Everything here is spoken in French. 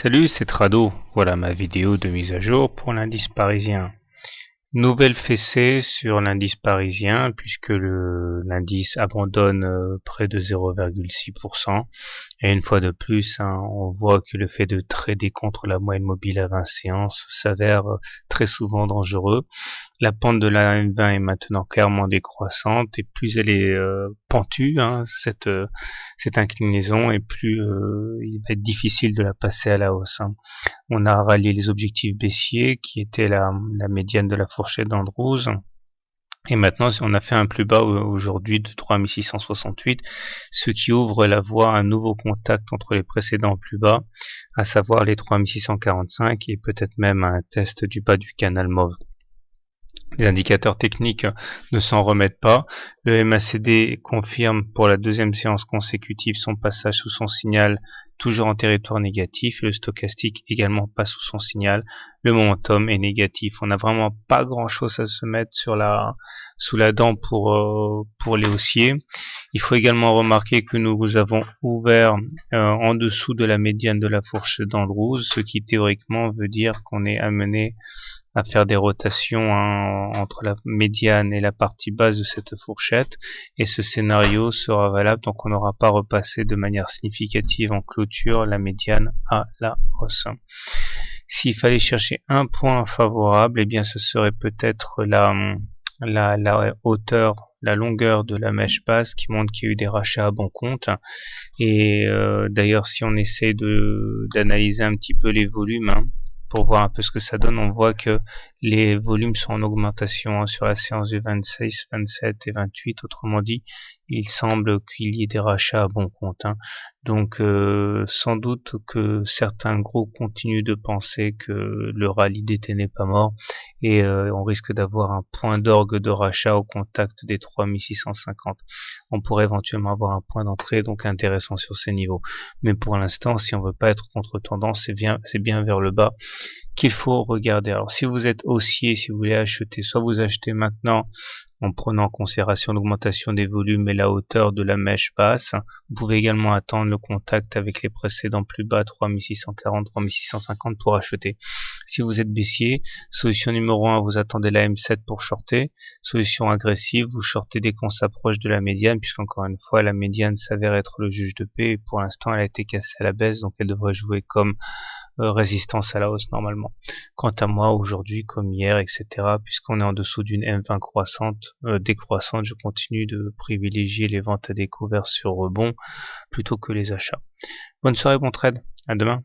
Salut, c'est Trado. Voilà ma vidéo de mise à jour pour l'indice parisien. Nouvelle fessée sur l'indice parisien puisque l'indice abandonne près de 0,6%. Et une fois de plus, on voit que le fait de trader contre la moyenne mobile à 20 séances s'avère très souvent dangereux. La pente de la M20 est maintenant clairement décroissante et plus elle est pentue, cette inclinaison, et plus il va être difficile de la passer à la hausse. On a rallié les objectifs baissiers qui étaient la médiane de la fourchette d'Andrews. Et maintenant, on a fait un plus bas aujourd'hui de 3668, ce qui ouvre la voie à un nouveau contact entre les précédents plus bas, à savoir les 3645 et peut-être même un test du bas du canal mauve. Les indicateurs techniques ne s'en remettent pas. Le MACD confirme pour la deuxième séance consécutive son passage sous son signal, toujours en territoire négatif. Le stochastique également passe sous son signal. Le momentum est négatif. On n'a vraiment pas grand chose à se mettre sous la dent pour les haussiers. Il faut également remarquer que nous avons ouvert en dessous de la médiane de la fourchette d'Andrews, ce qui théoriquement veut dire qu'on est amené à faire des rotations entre la médiane et la partie basse de cette fourchette, et ce scénario sera valable donc on n'aura pas repassé de manière significative en clôture la médiane à la hausse. S'il fallait chercher un point favorable, eh bien ce serait peut-être la hauteur, la longueur de la mèche basse qui montre qu'il y a eu des rachats à bon compte. Et d'ailleurs, si on essaie d'analyser un petit peu les volumes, pour voir un peu ce que ça donne, on voit que les volumes sont en augmentation sur la séance du 26, 27 et 28. Autrement dit, il semble qu'il y ait des rachats à bon compte. Donc sans doute que certains gros continuent de penser que le rallye d'été n'est pas mort, et on risque d'avoir un point d'orgue de rachat au contact des 3650. On pourrait éventuellement avoir un point d'entrée donc intéressant sur ces niveaux. Mais pour l'instant, si on veut pas être contre tendance, c'est bien vers le bas qu'il faut regarder. Alors si vous êtes haussier, si vous voulez acheter, soit vous achetez maintenant en prenant en considération l'augmentation des volumes et la hauteur de la mèche basse. Vous pouvez également attendre le contact avec les précédents plus bas 3640, 3650 pour acheter. Si vous êtes baissier, solution numéro 1, vous attendez la M7 pour shorter. Solution agressive, vous shortez dès qu'on s'approche de la médiane, puisqu'encore une fois la médiane s'avère être le juge de paix, et pour l'instant elle a été cassée à la baisse, donc elle devrait jouer comme résistance à la hausse normalement. Quant à moi, aujourd'hui, comme hier, etc., puisqu'on est en dessous d'une M20 décroissante, je continue de privilégier les ventes à découvert sur rebond plutôt que les achats. Bonne soirée, bon trade, à demain.